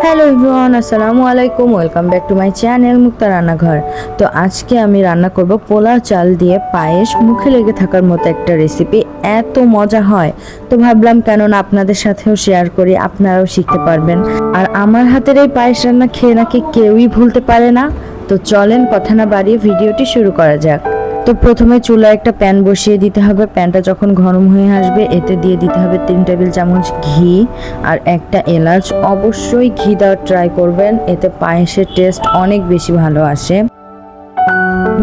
Hello everyone, আসসালামু আলাইকুম। Welcome back to my channel Mukta Rannaghor. তো আজকে আমি রান্না করব পোলাও চাল দিয়ে পায়েস। মুখে লেগে থাকার মতো একটা রেসিপি, এত মজা হয়। তো ভাবলাম কেননা আপনাদের সাথেও শেয়ার করি, আপনারাও শিখতে পারবেন। আর আমার হাতের এই পায়েস রান্না খেয়ে নাকি কেউই ভুলতে পারে না। তো চলেন কথা না বাড়িয়ে ভিডিওটি শুরু করা যাক। তো প্রথমে চুলায় একটা প্যান বসিয়ে দিতে হবে। প্যানটা যখন গরম হয়ে আসবে এতে দিয়ে দিতে হবে 3 টেবিল চামচ ঘি আর একটা এলাচ। অবশ্যই ঘি দেওয়ার ট্রাই করবেন, এতে পায়েসের টেস্ট অনেক বেশি ভালো আসে।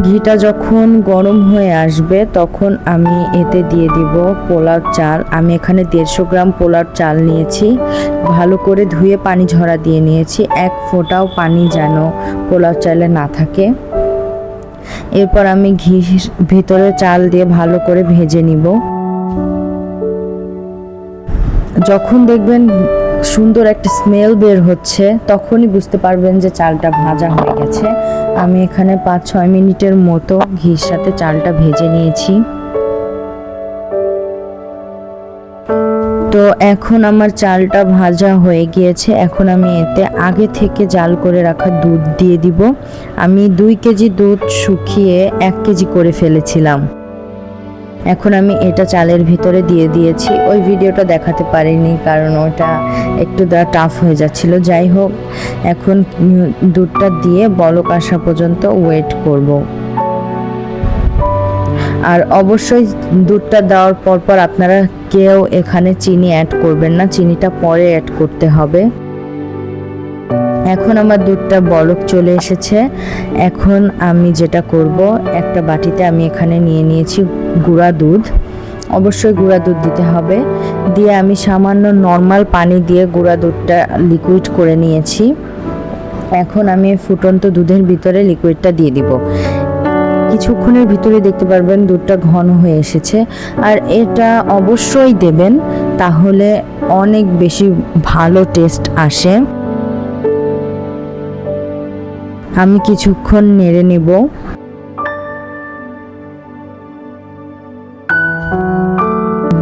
ঘিটা যখন গরম হয়ে আসবে তখন আমি এতে দিয়ে দিব পোলাও চাল। আমি এখানে 150 গ্রাম পোলাও চাল নিয়েছি। ভালো করে ধুয়ে পানি ঝরা দিয়ে নিয়েছি, এক ফোঁটাও পানি যেন পোলাও চালে না থাকে। এরপর আমি ঘি ভিতরে চাল দিয়ে ভালো করে ভেজে নিব। যখন দেখবেন সুন্দর একটা স্মেল বের হচ্ছে তখনই বুঝতে পারবেন যে চালটা ভাজা হয়ে গেছে। আমি এখানে 5-6 মিনিটের মতো ঘির সাথে চালটা ভেজে নিয়েছি। তো এখন আমার চালটা ভাজা হয়ে গিয়েছে। এখন আমি এতে আগে থেকে জাল করে রাখা দুধ দিয়ে দিব। আমি 2 কেজি দুধ শুকিয়ে 1 কেজি করে ফেলেছিলাম। এখন আমি এটা চালের ভিতরে দিয়ে দিয়েছি। ওই ভিডিওটা দেখাতে পারিনি কারণ ওটা একটু টাফ হয়ে যাচ্ছিল। যাই হোক, এখন দুধটা দিয়ে বলক আসা পর্যন্ত ওয়েট করব। আর অবশ্যই দুধটা দেওয়ার পর আপনারা কেউ এখানে চিনি অ্যাড করবেন না, চিনিটা পরে অ্যাড করতে হবে। এখন আমার দুধটা বলক চলে এসেছে। এখন আমি যেটা করব, একটা বাটিতে আমি এখানে নিয়ে নিয়েছি গুঁড়া দুধ। অবশ্যই গুঁড়া দুধ দিতে হবে। দিয়ে আমি সামান্য নর্মাল পানি দিয়ে গুঁড়া দুধটা লিকুইড করে নিয়েছি। এখন আমি ফুটন্ত দুধের ভিতরে লিকুইডটা দিয়ে দিব। কিছুক্ষণের ভিতরে দেখতে পারবেন দুধটা ঘন হয়ে এসেছে। আর এটা অবশ্যই দেবেন, তাহলে অনেক বেশি ভালো টেস্ট আসে। আমি কিছুক্ষণ নেড়ে নেব।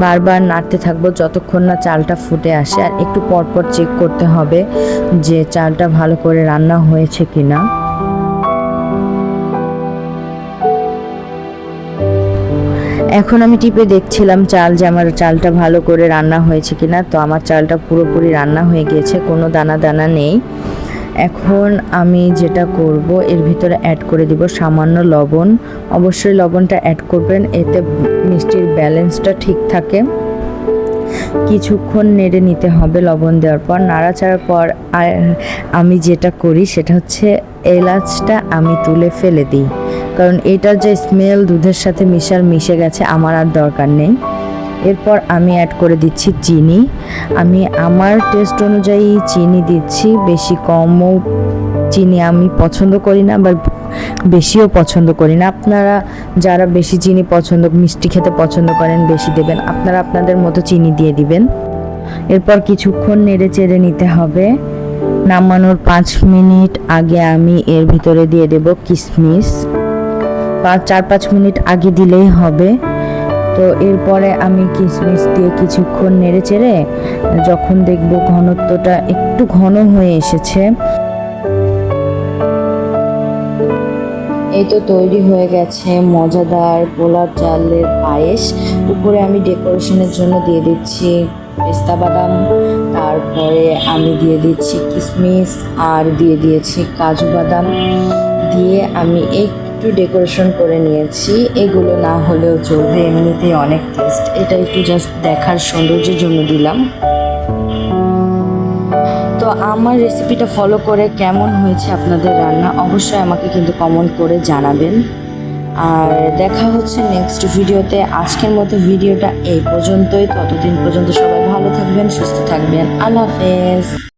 বারবার নাড়তে থাকবো যতক্ষণ না চালটা ফুটে আসে। আর একটু পরপর চেক করতে হবে যে চালটা ভালো করে রান্না হয়েছে কিনা। এখন আমি টিপে দেখছিলাম যে আমার চালটা ভালো করে রান্না হয়েছে কিনা। তো আমার চালটা পুরোপুরি রান্না হয়ে গিয়েছে, কোনো দানা দানা নেই। এখন আমি যেটা করব, এর ভিতরে অ্যাড করে দিব সামান্য লবণ। অবশ্যই লবণটা অ্যাড করবেন, এতে মিষ্টির ব্যালেন্সটা ঠিক থাকে। কিছুক্ষণ নেড়ে নিতে হবে লবণ দেওয়ার পর। নাড়াচাড়ার পর আমি যেটা করি সেটা হচ্ছে এলাচটা আমি তুলে ফেলে দিই, কারণ এটার যে স্মেল দুধের সাথে মিশে গেছে, আমার আর দরকার নেই। এরপর আমি অ্যাড করে দিচ্ছি চিনি। আমি আমার টেস্ট অনুযায়ী চিনি দিচ্ছি, বেশি কমও চিনি আমি পছন্দ করি না, বা বেশিও পছন্দ করি না। আপনারা যারা বেশি চিনি মিষ্টি খেতে পছন্দ করেন বেশি দেবেন, আপনারা আপনাদের মতো চিনি দিয়ে দিবেন। এরপর কিছুক্ষণ নেড়ে চেড়ে নিতে হবে। নামানোর 5 মিনিট আগে আমি এর ভিতরে দিয়ে দেব কিশমিশ। 4-5 মিনিট আগে দিলেই হবে। তো এরপরে আমি কিশমিশ দিয়ে কিছুক্ষণ নেড়ে চেড়ে যখন দেখব ঘনত্বটা একটু ঘন হয়ে এসেছে, এই তো তৈরি হয়ে গেছে মজাদার পোলাও চালের পায়েস। উপরে আমি ডেকোরেশনের জন্য দিয়ে দিচ্ছি পেস্তা বাদাম, তারপরে আমি দিয়ে দিচ্ছি কিশমিশ আর দিয়ে দিয়েছি কাজু বাদাম। দিয়ে আমি একটু ডেকোরেশন করে নিয়েছি। এগুলো না হলেও চলবে, এমনিতেই অনেক টেস্ট। এটা একটু জাস্ট দেখার সৌন্দর্যের জন্য দিলাম। তো আমার রেসিপিটা ফলো করে কেমন হয়েছে আপনাদের রান্না অবশ্যই আমাকে কিন্তু কমেন্ট করে জানাবেন। আর দেখা হচ্ছে নেক্সট ভিডিওতে। আজকের মতো ভিডিওটা এই পর্যন্তই। ততদিন পর্যন্ত সবাই ভালো থাকবেন, সুস্থ থাকবেন। আল্লাহ হাফেজ।